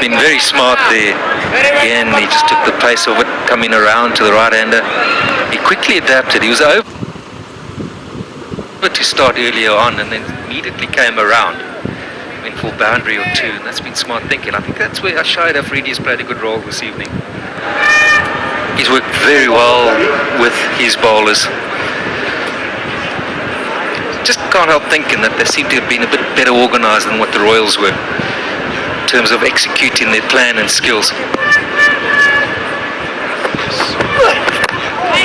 been very smart there. Again, he just took the pace of it, coming around to the right-hander. He quickly adapted. He was over to start earlier on and then immediately came around. Went for boundary or two, and that's been smart thinking. I think that's where Ashide Afridi's played a good role this evening. He's worked very well with his bowlers. Just can't help thinking that they seem to have been a bit better organised than what the Royals were in terms of executing their plan and skills.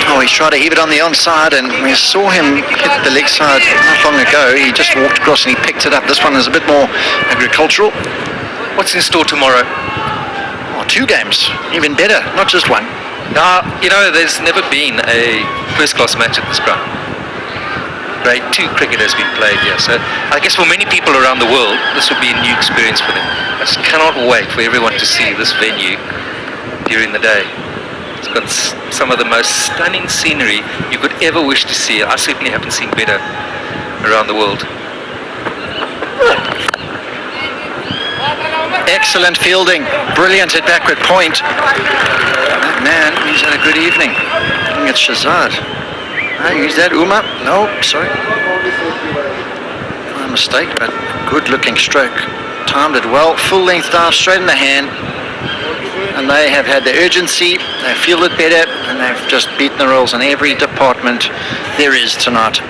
Oh, he tried to heave it on the onside, and we saw him hit the leg side not long ago. He just walked across and he picked it up. This one is a bit more agricultural. What's in store tomorrow? Oh, 2 games, even better, not just one. Now, you know, there's never been a first-class match at this ground. Grade 2 cricket has been played here, so I guess for many people around the world, this will be a new experience for them. I just cannot wait for everyone to see this venue during the day. It's got some of the most stunning scenery you could ever wish to see. I certainly haven't seen better around the world. Excellent fielding, brilliant at backward point. That man, he's had a good evening. I think it's Shazad. Is that Uma? No, sorry. My mistake, but good looking stroke. Timed it well, full length dive straight in the hand. And they have had the urgency, they feel it better, and they've just beaten the Royals in every department there is tonight.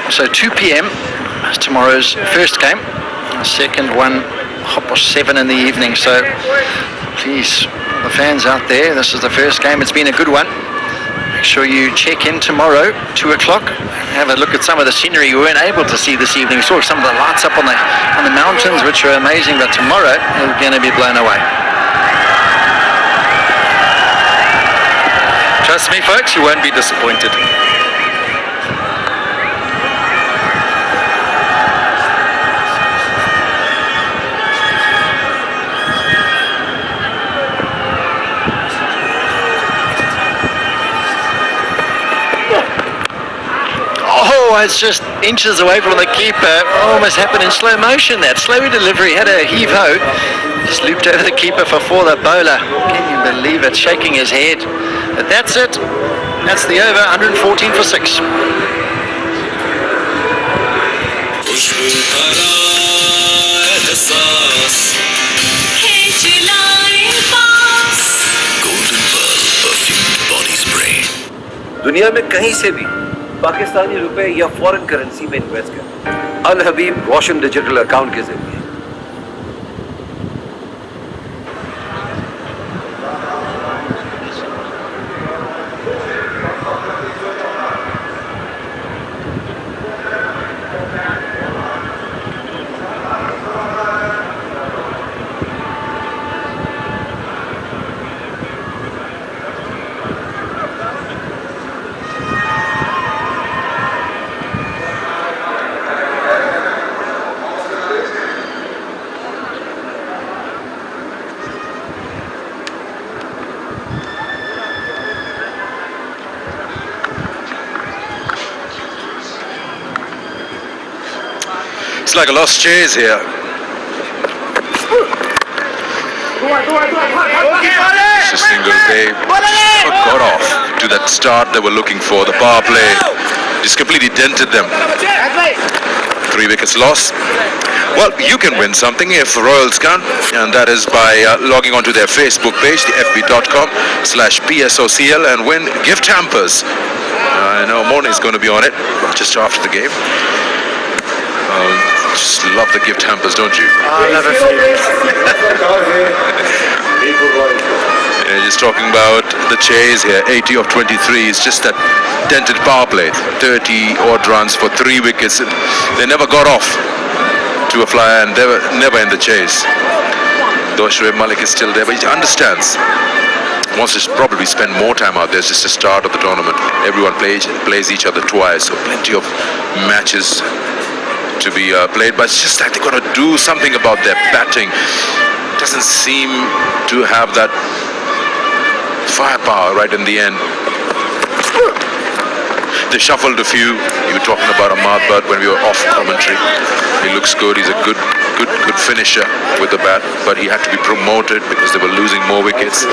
So 2 p.m. is tomorrow's first game. The second one, 7:30 in the evening. So please, the fans out there, this is the first game. It's been a good one. Make sure you check in tomorrow, 2 o'clock. Have a look at some of the scenery you weren't able to see this evening. We saw some of the lights up on the mountains, which are amazing. But tomorrow, you're going to be blown away. Trust me, folks, you won't be disappointed. Oh, it's just inches away from the keeper. Almost happened in slow motion. That slow delivery had a heave-ho. Just looped over the keeper for the bowler. Can you believe it? Shaking his head. But that's it. That's the over. 114 for 6. Golden Pearl perfumed body spray. दुनिया में कहीं से भी पाकिस्तानी रुपए या foreign currency में invest करें अल Habib Roshan Digital account के जरिए। It's like a lost chase here. It's a single. They got off to that start they were looking for. The power play just completely dented them. 3 wickets lost. Well, you can win something if the Royals can, and that is by logging onto their Facebook page, the fb.com/PSOCL, and win gift hampers. I know Mona is going to be on it just after the game. Just love the gift hampers, don't you? I love it. Just talking about the chase here, 80 of 23. It's just that dented power play. 30 odd runs for 3 wickets. They never got off to a flyer, and they were never in the chase. Though Shoaib Malik is still there, but he understands. Wants to probably spend more time out there. It's just the start of the tournament. Everyone plays each other twice, so plenty of matches to be played, but it's just that they've got to do something about their batting. Doesn't seem to have that firepower right in the end. They shuffled a few. You were talking about Ahmad Butt when we were off commentary. He looks good. He's a good finisher with the bat, but he had to be promoted because they were losing more wickets.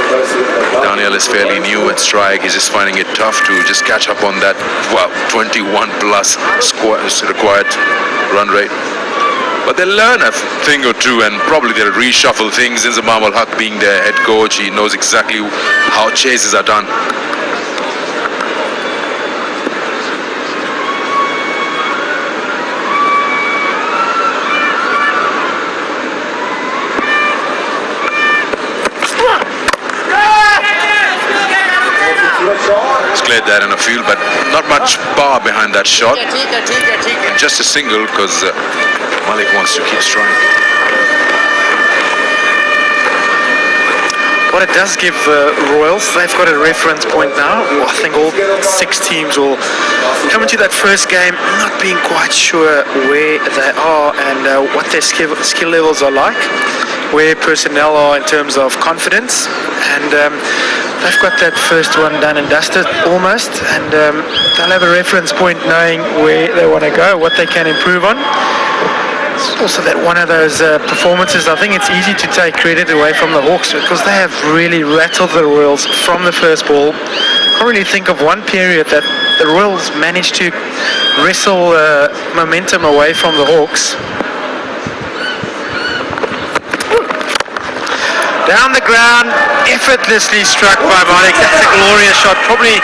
Daniel is fairly new at strike. He's just finding it tough to just catch up on that 21 plus required run rate. But they'll learn a thing or two, and probably they'll reshuffle things. Inzamam ul Haq being their head coach, he knows exactly how chases are done. Cleared that in a field, but not much power behind that shot. And just a single because Malik wants to keep striking. What it does give Royals, they've got a reference point now. I think all 6 teams will come into that first game not being quite sure where they are and what their skill levels are like, where personnel are in terms of confidence, and they've got that first one done and dusted almost, and they'll have a reference point knowing where they want to go, what they can improve on. It's also that one of those performances, I think it's easy to take credit away from the Hawks because they have really rattled the Royals from the first ball. Can't really think of one period that the Royals managed to wrestle momentum away from the Hawks. Down the ground, effortlessly struck by Malik. That's a glorious shot. Probably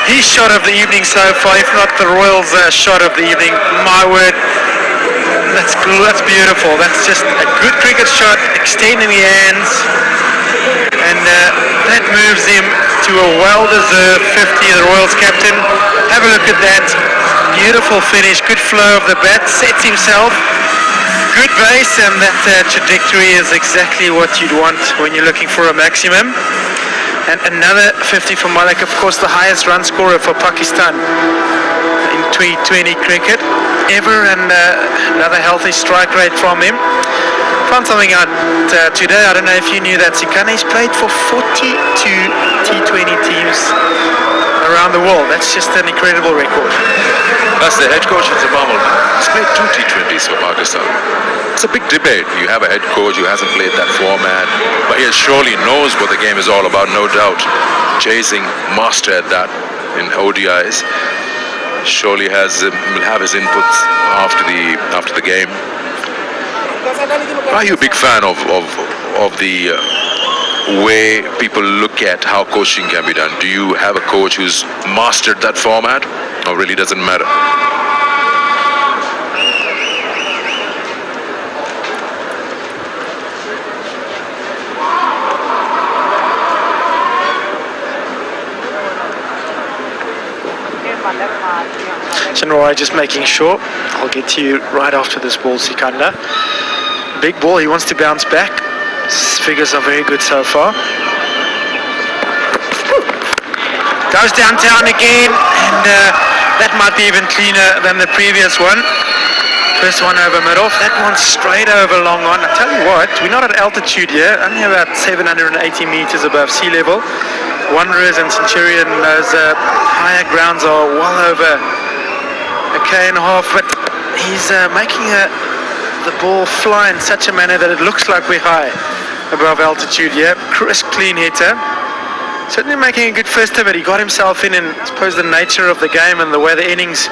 his shot of the evening so far, if not the Royals' shot of the evening. My word, that's beautiful. That's just a good cricket shot, extending the hands. And that moves him to a well-deserved 50, the Royals captain. Have a look at that. Beautiful finish, good flow of the bat, sets himself. Good base, and that trajectory is exactly what you'd want when you're looking for a maximum. And another 50 for Malik, of course the highest run scorer for Pakistan in T20 cricket ever, and another healthy strike rate from him. Found something out today, I don't know if you knew that Sikane's played for 42 T20 teams around the world. That's just an incredible record. That's the head coach of the Inzamam ul Haq. He's played 2 T20s for Pakistan. It's a big debate. You have a head coach who hasn't played that format, but he surely knows what the game is all about, no doubt. Chasing, mastered that in ODIs. Surely will have his inputs after the game. Are you a big fan of the way people look at how coaching can be done? Do you have a coach who's mastered that format, or really doesn't matter? Chinroy just making sure. I'll get to you right after this ball, Sikandar. Big ball, he wants to bounce back. His figures are very good so far. Goes downtown again, and that might be even cleaner than the previous one. First one over mid-off, that one straight over long on. I tell you what, we're not at altitude here, only about 780 meters above sea level. Wanderers and Centurion, those higher grounds are well over a K and a half, but he's making the ball fly in such a manner that it looks like we're high above altitude here. Crisp, clean hitter. Certainly making a good first of it. He got himself in, and I suppose the nature of the game and the way the innings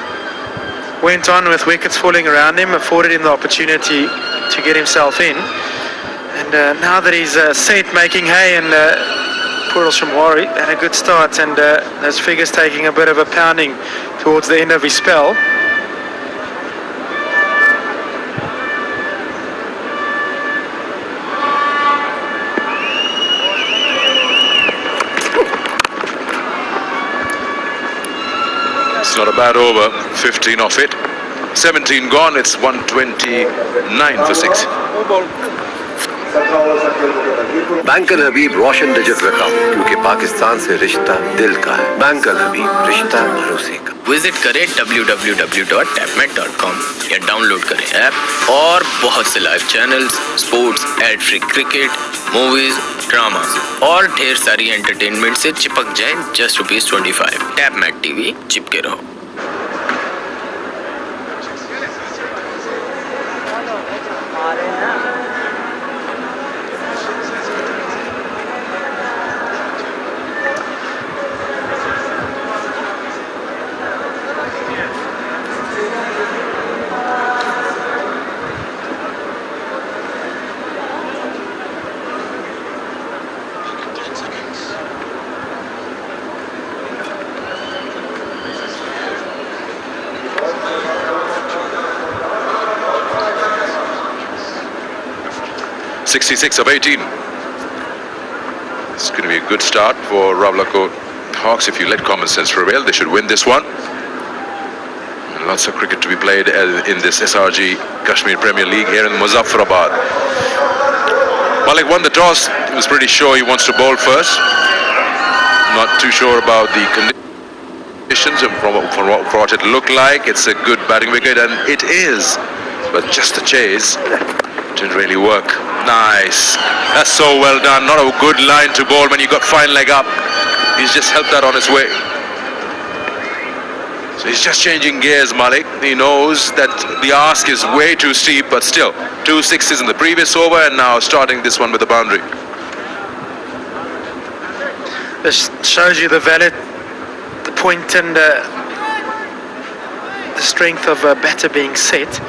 went on with wickets falling around him afforded him the opportunity to get himself in. And now that he's set making hay, and Purl Shamwari had a good start, and those figures taking a bit of a pounding towards the end of his spell. It's not a bad over, 15 off it. 17 gone, it's 129 for 6. Bank Al Habib Roshan Digital Account, क्योंकि पाकिस्तान से रिश्ता दिल का है। Bank Al हबीब, रिश्ता भरोसे का। Visit करें www.tapmet.com या डाउनलोड करें ऐप और बहुत से live channels, sports, ad free cricket, movies, drama और ढेर सारी एंटरटेनमेंट से चिपक जाएं जस्ट ₹25। टैपमेट टीवी, चिपके रहो। .66 of 18. It's going to be a good start for Ravlako Hawks. If you let common sense prevail, they should win this one. And lots of cricket to be played in this SRG Kashmir Premier League here in Muzaffarabad. Malik won the toss. He was pretty sure he wants to bowl first. Not too sure about the conditions and from what it looked like. It's a good batting wicket, and it is. But just the chase didn't really work. Nice. That's so well done. Not a good line to bowl when you got fine leg up. He's just helped that on his way. So he's just changing gears, Malik. He knows that the ask is way too steep, but still, 2 sixes in the previous over and now starting this one with a boundary. This shows you the valid, the point and the strength of a batter being set.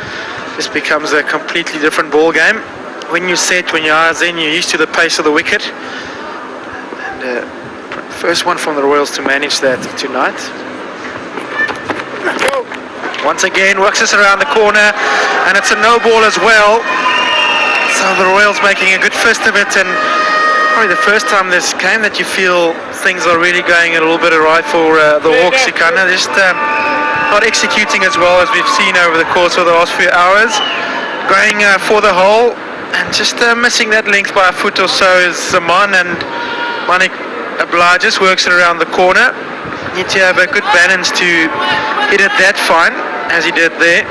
This becomes a completely different ball game. When you set, when your eyes in, you're used to the pace of the wicket. And first one from the Royals to manage that tonight. Once again, works us around the corner, and it's a no ball as well. So the Royals making a good fist of it, and probably the first time this game that you feel things are really going a little bit awry for the Hawks. You kind of just not executing as well as we've seen over the course of the last few hours. Going for the hole and just missing that length by a foot or so is Zaman, and Manik obliges, works it around the corner. Need to have a good balance to hit it that fine as he did there.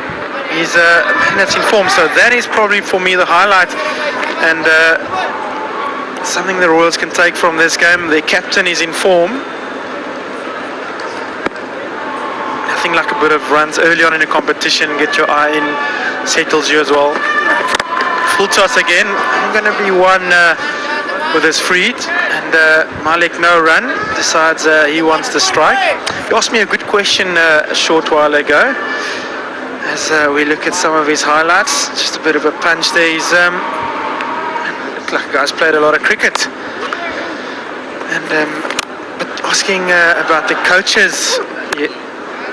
He's a man that's in form, so that is probably for me the highlight, and something the Royals can take from this game. Their captain is in form. Nothing like a bit of runs early on in a competition, get your eye in, settles you as well. Full toss again. I'm going to be one with his freed, and Malik no run, decides he wants to strike. He asked me a good question a short while ago as we look at some of his highlights. Just a bit of a punch there. He's looked like the guy's played a lot of cricket, and but asking about the coaches,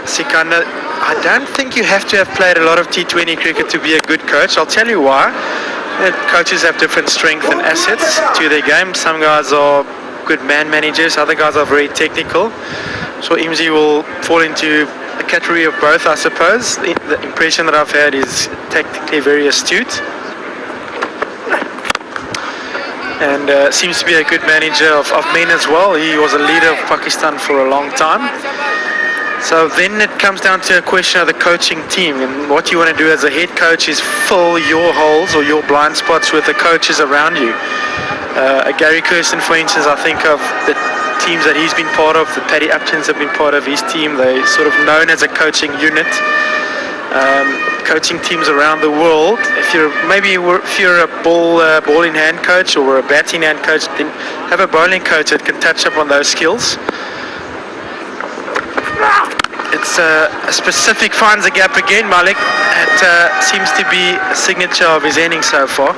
Sikanda, I don't think you have to have played a lot of T20 cricket to be a good coach. I'll tell you why. Coaches have different strengths and assets to their game. Some guys are good man managers, other guys are very technical. So Imzi will fall into a category of both, I suppose. The impression that I've had is tactically very astute, and seems to be a good manager of men as well. He was a leader of Pakistan for a long time. So then it comes down to a question of the coaching team, and what you want to do as a head coach is fill your holes or your blind spots with the coaches around you. Gary Kirsten, for instance, I think of the teams that he's been part of, the Paddy Uptons have been part of his team. They're sort of known as a coaching unit. Coaching teams around the world, if you're a ball in hand coach or a bat in hand coach, then have a bowling coach that can touch up on those skills. It's a specific, finds a gap again, Malik. It seems to be a signature of his innings so far.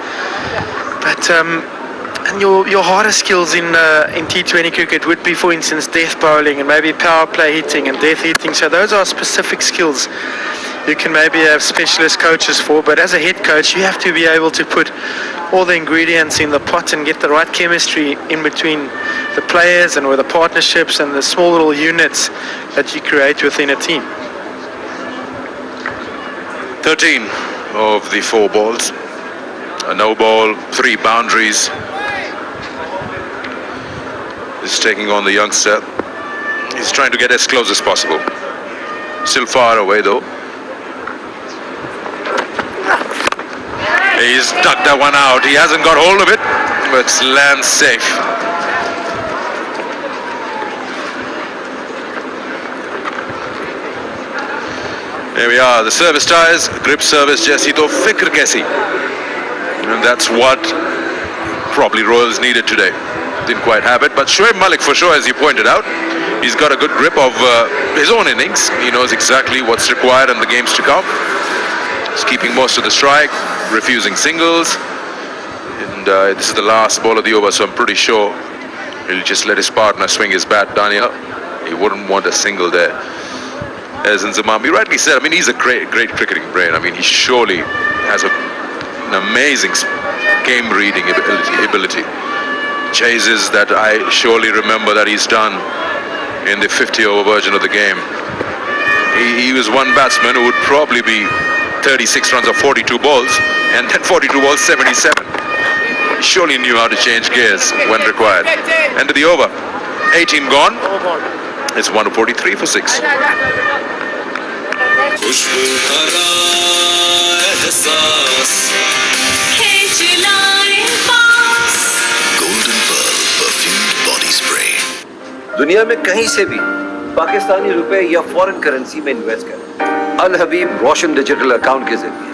But and your harder skills in T20 cricket would be, for instance, death bowling and maybe power play hitting and death hitting. So those are specific skills you can maybe have specialist coaches for. But as a head coach, you have to be able to put all the ingredients in the pot and get the right chemistry in between the players and with the partnerships and the small little units that you create within a team. 13 of the 4 balls. A no ball, 3 boundaries. He's taking on the youngster. He's trying to get as close as possible. Still far away though. He's ducked that one out. He hasn't got hold of it, but lands safe. Here we are, the service ties, grip service Jesse to fikr kaisi. And that's what probably Royals needed today. Didn't quite have it, but Shoaib Malik for sure, as you pointed out, he's got a good grip of his own innings. He knows exactly what's required in the games to come. He's keeping most of the strike, refusing singles. And this is the last ball of the over, so I'm pretty sure he'll just let his partner swing his bat down here. He wouldn't want a single there. As Inzamam, he rightly said, I mean, he's a great cricketing brain. I mean, he surely has an amazing game reading ability. Chases that I surely remember that he's done in the 50-over version of the game. He was one batsman who would probably be 36 runs or 42 balls, and then 42 balls, 77. He surely knew how to change gears when required. End of the over. 18 gone. It's 143 for 6. Golden Pearl perfumed body spray. दुनिया में कहीं से भी पाकिस्तानी रुपए या foreign currency में invest करें अल Habib Roshan Digital account के जरिए।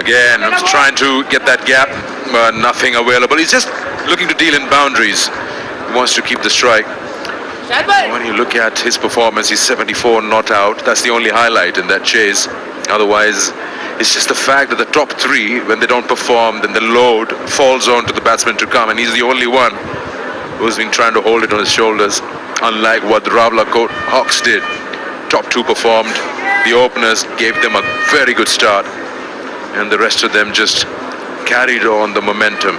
Again, trying to get that gap, but nothing available. He's just looking to deal in boundaries. He wants to keep the strike. When you look at his performance, he's 74 not out. That's the only highlight in that chase. Otherwise, it's just the fact that the top 3, when they don't perform, then the load falls on to the batsman to come, and he's the only one who's been trying to hold it on his shoulders, unlike what the Ravlakote Hawks did. Top 2 performed. The openers gave them a very good start, and the rest of them just carried on the momentum.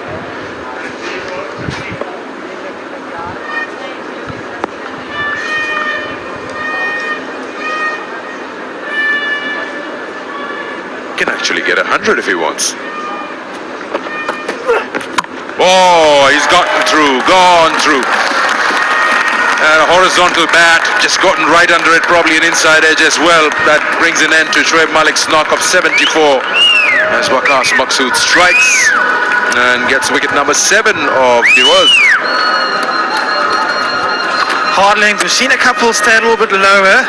Can actually get 100 if he wants. Oh, he's gotten through, gone through. A horizontal bat, just gotten right under it, probably an inside edge as well. That brings an end to Shoaib Malik's knock of 74. As Waqas Maqsood strikes and gets wicket number 7 of the world. Hard length, we've seen a couple stay a little bit lower,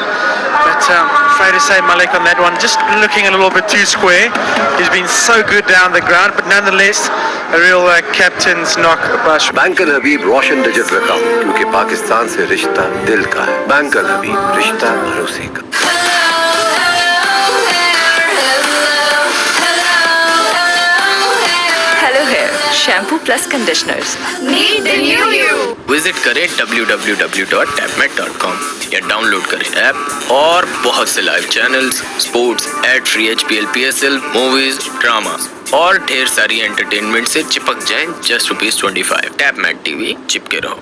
but afraid to say Malik on that one, just looking a little bit too square. He's been so good down the ground, but nonetheless, a real captain's knock by Bank Al Habib Roshan Digital Account, क्योंकि पाकिस्तान से रिश्ता दिल का है। Bank Al हबीब, रिश्ता भरोसे का। Hello Hair, shampoo plus conditioners. Meet the new you. Visit करें www.tapmet.com या डाउनलोड करें ऐप और बहुत से live channels, sports, ad free HPL PSL, movies, drama और ढेर सारी एंटरटेनमेंट से चिपक जाएं जस्ट ₹25। टैपमेट टीवी, चिपके रहो।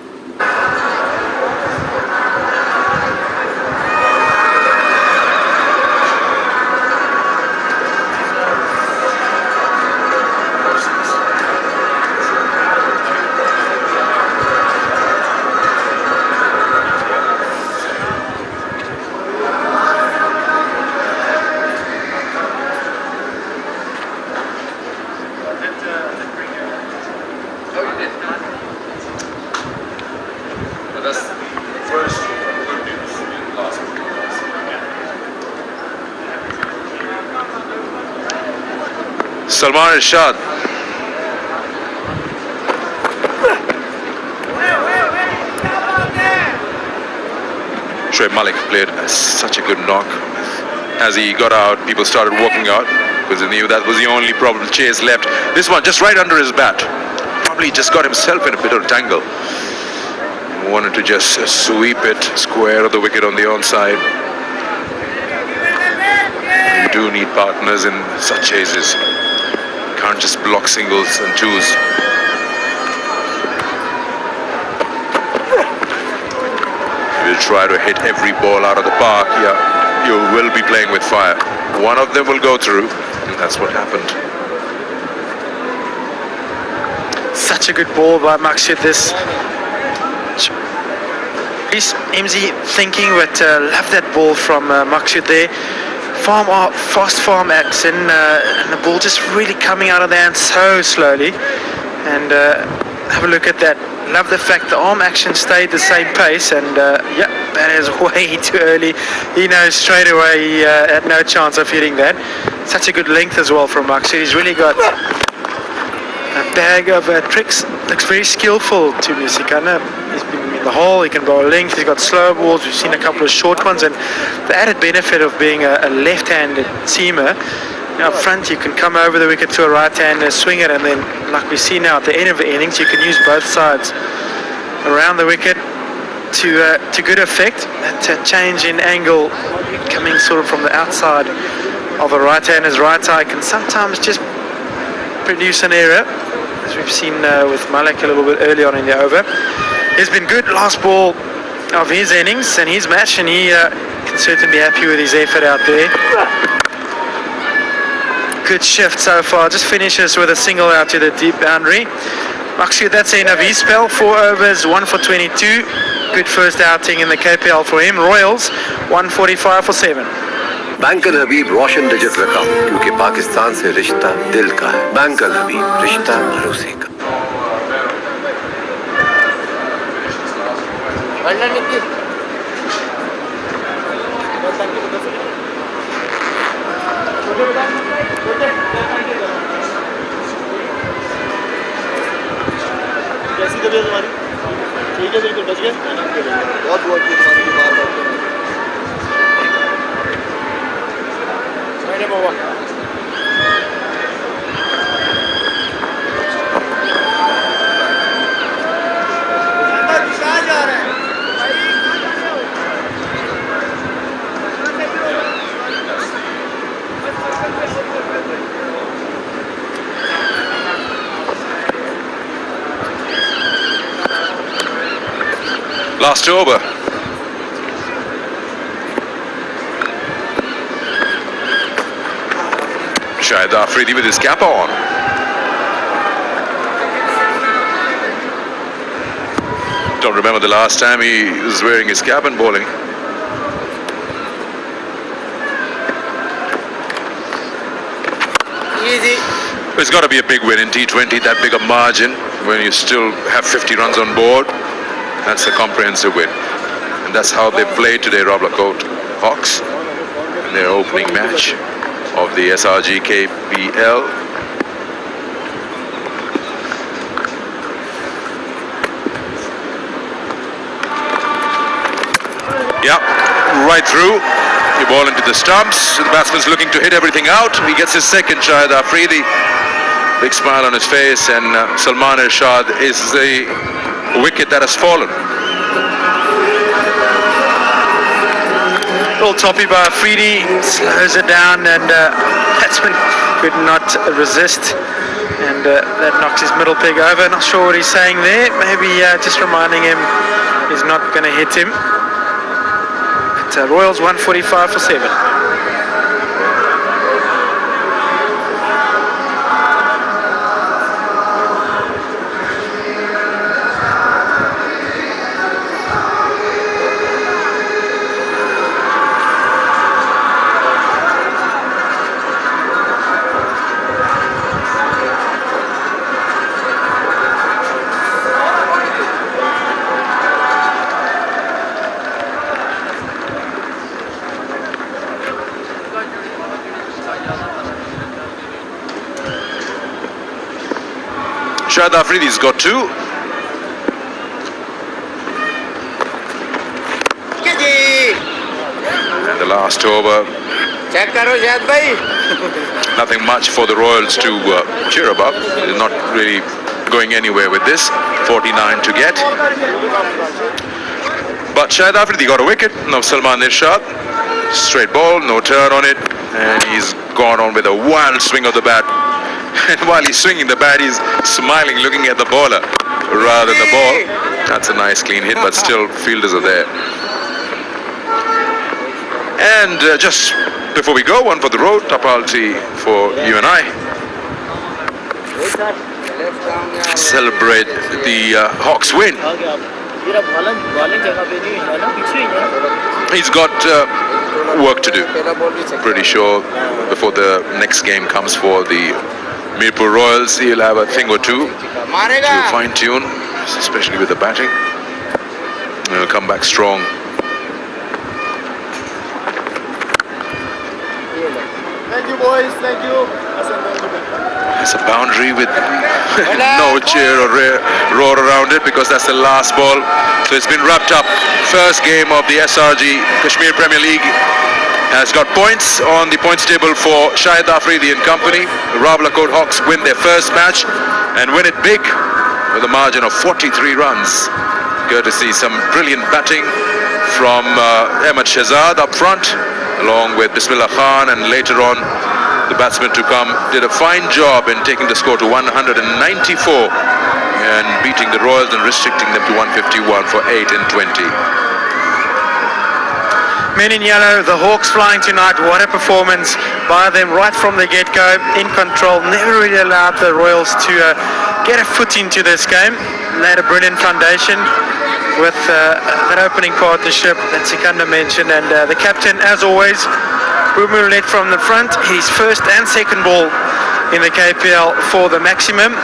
Salman Irshad. Shoaib Malik played such a good knock. As he got out, people started walking out because they knew that was the only probable chase left. This one just right under his bat. Probably just got himself in a bit of a tangle. Wanted to just sweep it square of the wicket on the onside. You do need partners in such chases. Can't just block singles and twos. You try to hit every ball out of the park, yeah, you will be playing with fire. One of them will go through, and that's what happened. Such a good ball by Maqsood. This is MZ thinking, but love that ball from Maqsood there. Fast farm action, and the ball just really coming out of the hand so slowly. And have a look at that. Love the fact the arm action stayed the same pace, and yeah, that is way too early. He knows straight away he had no chance of hitting that. Such a good length as well from Maqsood. He's really got a bag of tricks. Looks very skillful to me, Sikana. He's been in the hole, he can bowl length, he's got slow balls, we've seen a couple of short ones, and the added benefit of being a left-handed seamer, up front you can come over the wicket to a right-hander, swing it, and then like we see now at the end of the innings, you can use both sides around the wicket to good effect. That change in angle coming sort of from the outside of a right-hander's right eye can sometimes just produce an error, as we've seen with Malik a little bit early on in the over. He's been good last ball of his innings and his match, and he can certainly be happy with his effort out there. Good shift so far, just finishes with a single out to the deep boundary. Maqsood, that's the end of his spell. 4 overs, 1 for 22. Good first outing in the KPL for him. Royals, 145 for 7. बैंकल Habib Roshan digit रखा क्योंकि पाकिस्तान से रिश्ता दिल का है। बैंकल हबीब रिश्ता भरोसे का। कैसी तबीयत तुम्हारी? ठीक है, बिल्कुल बच गए। बहुत बहुत तुम्हारी बात है। मैंने बाबा कहाँ जा रहे हैं? Last over. Shahid Afridi with his cap on. Don't remember the last time he was wearing his cap and bowling. Easy. It's got to be a big win in T20, that big a margin when you still have 50 runs on board. That's a comprehensive win. And that's how they played today, Roblacote Hawks, in their opening match of the SRG KPL. Yeah, right through. You ball into the stumps. The batsman's looking to hit everything out. He gets his second, Shahid Afridi. Big smile on his face, and Salman Irshad is the wicket that has fallen. Little toppy by Afridi, slows it down, and batsman could not resist, and that knocks his middle peg over. Not sure what he's saying there, maybe just reminding him he's not going to hit him. But Royals 145 for 7. Shahid Afridi's got 2. last over. Nothing much for the Royals to cheer about. They're not really going anywhere with this. 49 to get. But Shahid Afridi got a wicket. Now Salman Irshad. Straight ball, no turn on it. And he's gone on with a wild swing of the bat. And while he's swinging the bat, he's smiling, looking at the bowler rather than the ball. That's a nice clean hit, but still fielders are there. And just before we go, one for the road, Tapalti for you and I. Celebrate the Hawks win. He's got work to do. Pretty sure before the next game comes for the Mirpur Royals, he'll have a thing or two to fine-tune, especially with the batting. He'll come back strong. Thank you, boys. Thank you. It's a boundary with no cheer or roar around it because that's the last ball. So it's been wrapped up. First game of the SRG Kashmir Premier League has got points on the points table for Shahid Afridi and company. The Rawalakot Hawks win their first match and win it big with a margin of 43 runs. Courtesy some brilliant batting from Ahmed Shahzad up front, along with Bismillah Khan, and later on the batsmen to come did a fine job in taking the score to 194 and beating the Royals and restricting them to 151 for 8 and 20. Men in yellow, the Hawks flying tonight. What a performance by them right from the get-go, in control. Never really allowed the Royals to get a foot into this game. Laid a brilliant foundation with that opening partnership that Sikandar mentioned, and the captain, as always, Boomer led from the front. His first and second ball in the KPL for the maximum,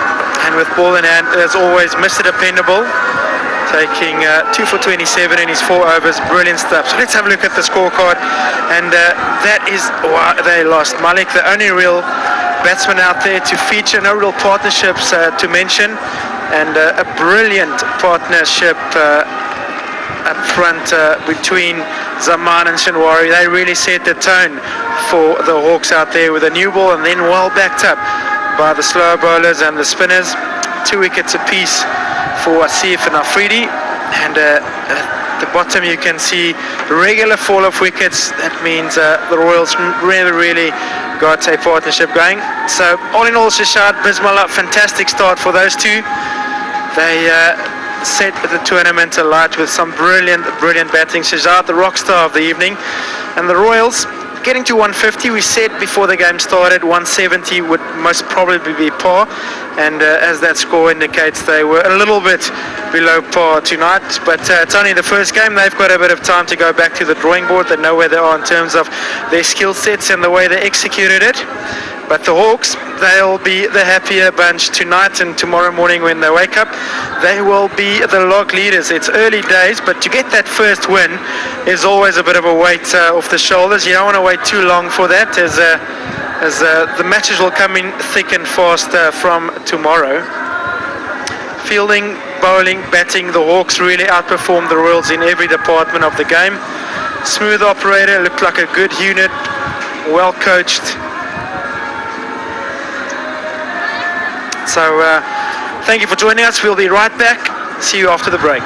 and with ball in hand, as always, Mr. Dependable, taking 2 for 27 in his 4 overs. Brilliant stuff. So let's have a look at the scorecard, and that is why they lost. Malik, the only real batsman out there to feature, no real partnerships to mention, and a brilliant partnership up front between Zaman and Shinwari. They really set the tone for the Hawks out there with a new ball, and then well backed up by the slower bowlers and the spinners. 2 wickets apiece for Asif and Afridi, and at the bottom you can see regular fall of wickets. That means the Royals really got a partnership going. So all in all, Shahzad, Bismillah, fantastic start for those two. They set the tournament alight with some brilliant batting. Shahzad, the rock star of the evening, and the Royals getting to 150. We said before the game started 170 would most probably be par, and as that score indicates, they were a little bit below par tonight, but it's only the first game. They've got a bit of time to go back to the drawing board. They know where they are in terms of their skill sets and the way they executed it. But the Hawks, they'll be the happier bunch tonight and tomorrow morning when they wake up. They will be the log leaders. It's early days, but to get that first win is always a bit of a weight off the shoulders. You don't want to wait too long for that, as the matches will come in thick and fast from tomorrow. Fielding, bowling, batting, the Hawks really outperformed the Royals in every department of the game. Smooth operator, looked like a good unit, well coached. So thank you for joining us. We'll be right back. See you after the break.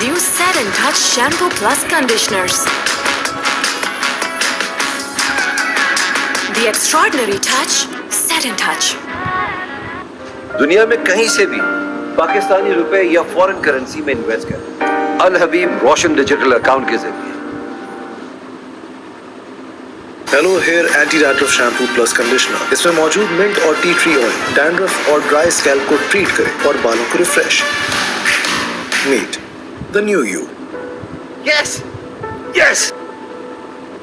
New Set and Touch Shampoo Plus Conditioners. The extraordinary touch, Set and Touch. दुनिया में कहीं से भी पाकिस्तानी रुपए या foreign currency में invest करें अल Habib Roshan Digital account के जरिए। Hello hair anti dandruff shampoo plus conditioner. इसमें मौजूद मिंट और टी ट्री ऑयल डैंड्रफ और ड्राई स्कैल्प को ट्रीट करे और बालों को refresh. Meet the new you. Yes yes.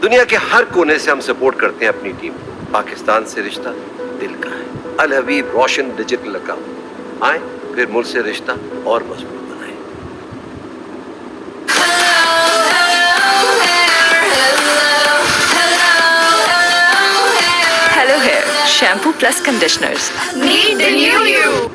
दुनिया के हर कोने से हम सपोर्ट करते हैं अपनी टीम को। पाकिस्तान से रिश्ता दिल का है। अल हबीब रोशन डिजिटल अकाउंट। आए फिर मुल्क से रिश्ता और मजबूत बनाए। Shampoo plus conditioners. Meet the new you.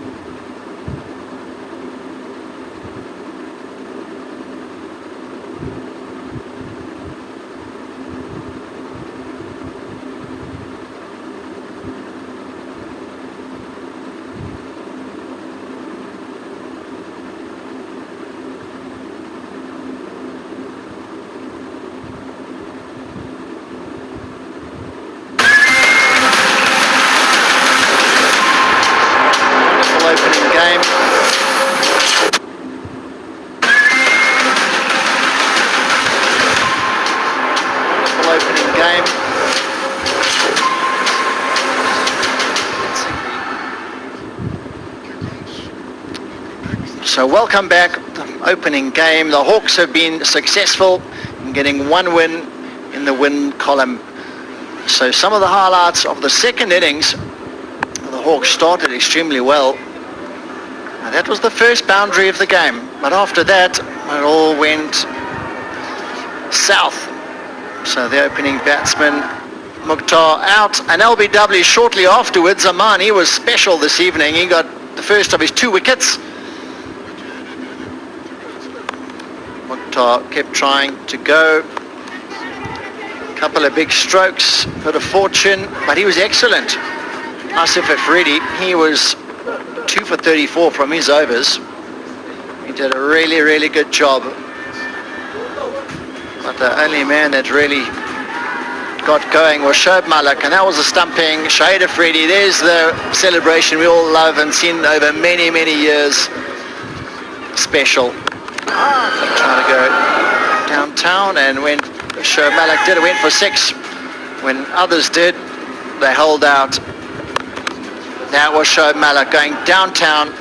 Opening game. Wonderful opening game. So welcome back. The opening game. The Hawks have been successful in getting one win in the win column. So some of the highlights of the second innings. The Hawks started extremely well. And that was the first boundary of the game, but after that it all went south. So the opening batsman Mukhtar out, and LBW shortly afterwards. Aman, he was special this evening. He got the first of his 2 wickets. Mukhtar kept trying to go. Couple of big strokes, bit of fortune, but he was excellent. Asif Afridi, he was 2 for 34 from his overs. He did a really, really good job. But the only man that really got going was Shoaib Malik, and that was a stumping. Shahid Afridi, there's the celebration we all love and seen over many, many years. Special. Trying to go downtown, and when Shoaib Malik did, it went for 6. When others did, they held out. That was Shoaib Malik going downtown.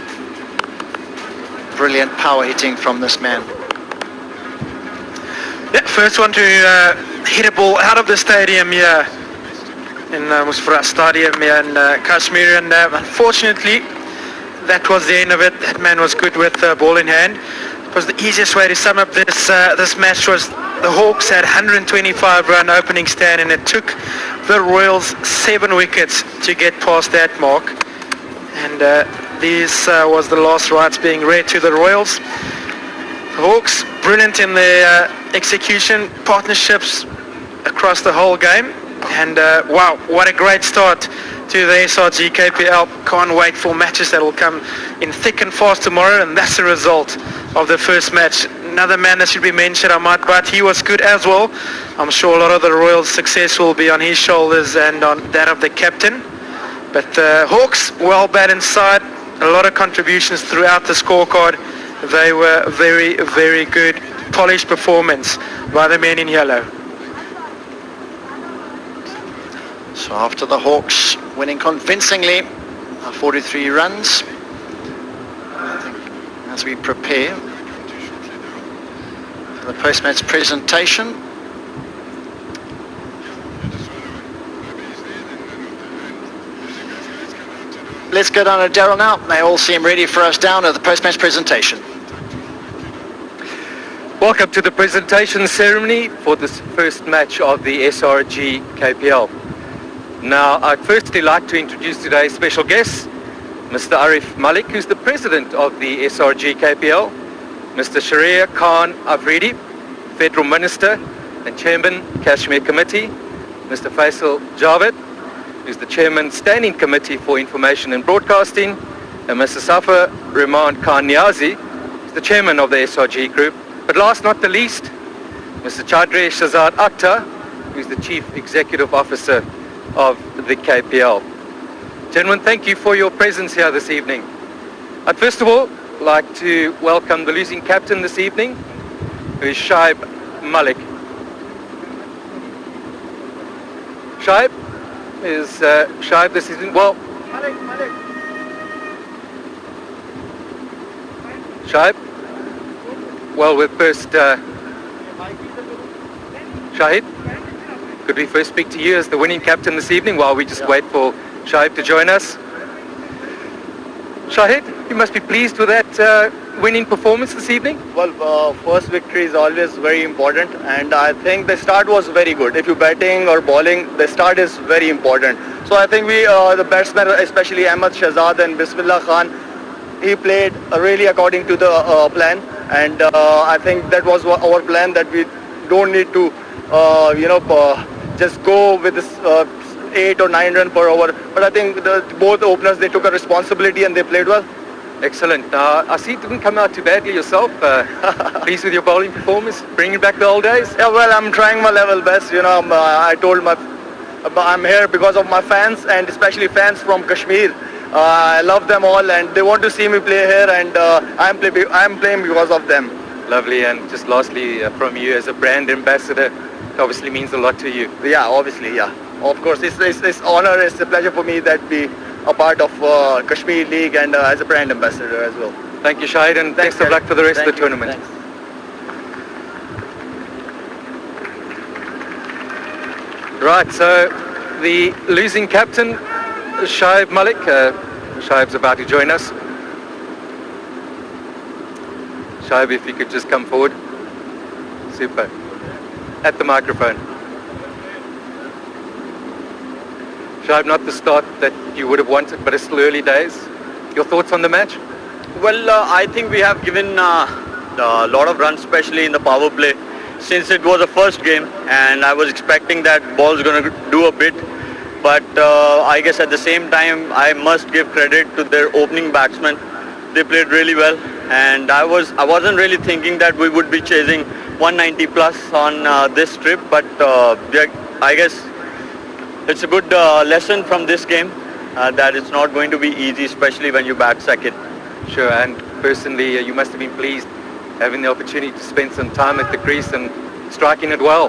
Brilliant power hitting from this man. Yeah, first one to hit a ball out of the stadium here in Musfra Stadium here in Kashmir, and unfortunately that was the end of it. That man was good with the ball in hand. It was the easiest way to sum up this match. Was the Hawks had 125 run opening stand, and it took the Royals 7 wickets to get past that mark. And this was the last rights being read to the Royals. The Hawks brilliant in their execution, partnerships across the whole game, and wow, what a great start to the SRG KPL. Can't wait for matches that will come in thick and fast tomorrow, and that's the result of the first match. Another man that should be mentioned, Ahmad, but he was good as well. I'm sure a lot of the Royals' success will be on his shoulders and on that of the captain. But the Hawks, well bat inside, a lot of contributions throughout the scorecard. They were very, very good, polished performance by the men in yellow. So after the Hawks winning convincingly, 43 runs, I think as we prepare for the post-match presentation, let's go down to Daryl now. They all seem ready for us down at the post-match presentation. Welcome to the presentation ceremony for this first match of the SRG KPL. Now, I'd firstly like to introduce today's special guest, Mr. Arif Malik, who's the president of the SRG KPL, Mr. Sharia Khan Afridi, Federal Minister and Chairman, Kashmir Committee, Mr. Faisal Javed, who's the Chairman, Standing Committee for Information and Broadcasting, and Mr. Safar Rahman Khan Niazi, who's the Chairman of the SRG Group. But last not the least, Mr. Chaudhry Shahzad Akhtar, who's the Chief Executive Officer of the KPL. Gentlemen, thank you for your presence here this evening. I'd first of all like to welcome the losing captain this evening, who is Shoaib Malik. Shoaib this evening. Well, Shoaib, well, we're first, Shahid, could we first speak to you as the winning captain this evening while we just wait for Shoaib to join us? Shahid, you must be pleased with that winning performance this evening? Well, first victory is always very important, and I think the start was very good. If you're batting or bowling, the start is very important. So I think we, the batsmen, especially Ahmed Shahzad and Bismillah Khan, he played really according to the plan, and I think that was our plan, that we don't need to, just go with this 8 or 9 run per hour. But I think both openers, they took a responsibility and they played well. Excellent. I see it didn't come out too badly yourself. Pleased with your bowling performance, bringing back the old days? Yeah, well, I'm trying my level best. I told I'm here because of my fans, and especially fans from Kashmir. I love them all, and they want to see me play here, and I'm playing because of them. Lovely. And just lastly, from you as a brand ambassador, it obviously means a lot to you. Yeah, obviously, yeah. Of course, it's honor, it's a pleasure for me that be a part of Kashmir League and as a brand ambassador as well. Thank you, Shahid, and best of luck for the rest of the tournament. Thanks. Right, so the losing captain, Shoaib Malik. Shoaib's about to join us. Shoaib, if you could just come forward. Super. At the microphone. Shoaib, not the start that you would have wanted, but it's still early days. Your thoughts on the match? Well, I think we have given a lot of runs, especially in the power play, since it was the first game, and I was expecting that ball's going to do a bit. But I guess at the same time, I must give credit to their opening batsmen. They played really well, and I wasn't really thinking that we would be chasing 190 plus on this trip, but I guess it's a good lesson from this game that it's not going to be easy, especially when you bat second. Sure, and personally, you must have been pleased having the opportunity to spend some time at the crease and striking it well.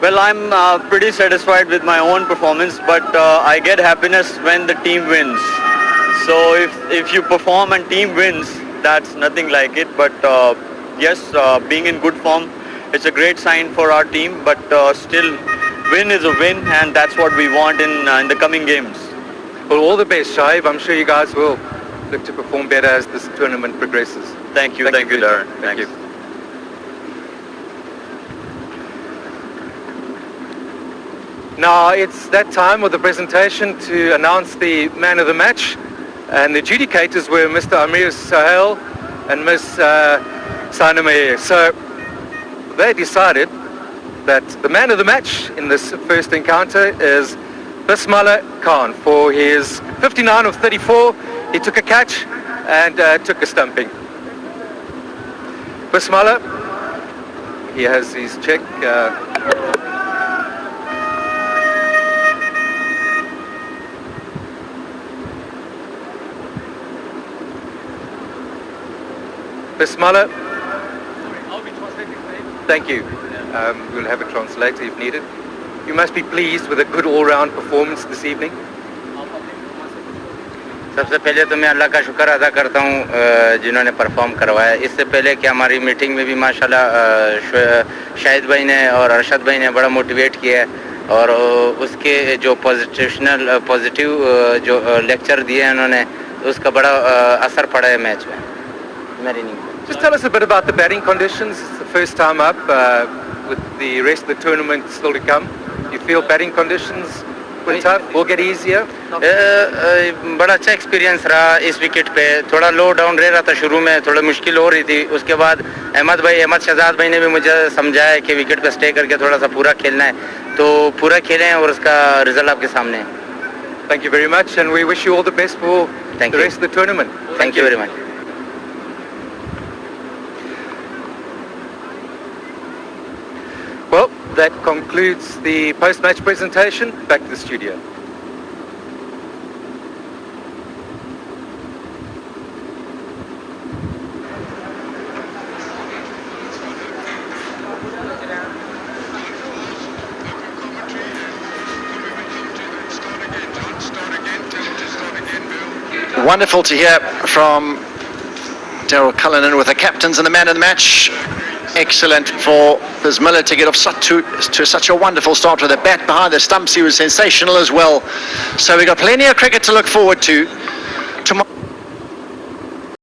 Well, I'm pretty satisfied with my own performance, but I get happiness when the team wins. So if you perform and team wins, that's nothing like it. But yes, being in good form, it's a great sign for our team, but still, win is a win, and that's what we want in the coming games. Well, all the best, Shoaib. I'm sure you guys will look to perform better as this tournament progresses. Thank you, Darren. Thank you. Now it's that time of the presentation to announce the man of the match, and the adjudicators were Mr. Amir Sahel and Ms. Sana Meir. So they decided that the man of the match in this first encounter is Bismillah Khan for his 59 of 34. He took a catch and took a stumping. Bismillah, he has his check. Bismillah. Thank you. We'll have a translator if needed. You must be pleased with a good all-round performance this evening. सबसे पहले तो मैं अल्लाह का शुक्र अदा करता हूँ जिन्होंने परफॉर्म करवाया. इससे पहले कि हमारी मीटिंग में भी माशाल्लाह शाहिद भाई ने और अरशद भाई ने बड़ा मोटिवेट किया है, और उसके जो पॉजिटिव जो लेक्चर दिए हैं उन्होंने, उसका बड़ा असर पड़ा है मैच में. मेरी नहीं. Just tell us a bit about the batting conditions. It's the first time up with the rest of the tournament still to come. You feel batting conditions will tough, will get easier? बड़ा अच्छा experience रहा इस wicket पे. थोड़ा लो down रह रहा था शुरू में, थोड़ा मुश्किल हो रही थी. उसके बाद अहमद शहजाद भाई ने भी मुझे समझाया कि विकेट पे स्टे करके थोड़ा सा पूरा खेलना है, तो पूरा खेले हैं और उसका रिजल्ट आपके सामने है. Thank you very much, and we wish you all the best for the rest of the tournament. Thank you very much. Well, that concludes the post-match presentation. Back to the studio. Wonderful to hear from Daryl Cullinan with the captains and the man of the match. Excellent for Bismillah to get off to such a wonderful start with a bat behind the stumps. He was sensational as well. So we've got plenty of cricket to look forward to tomorrow.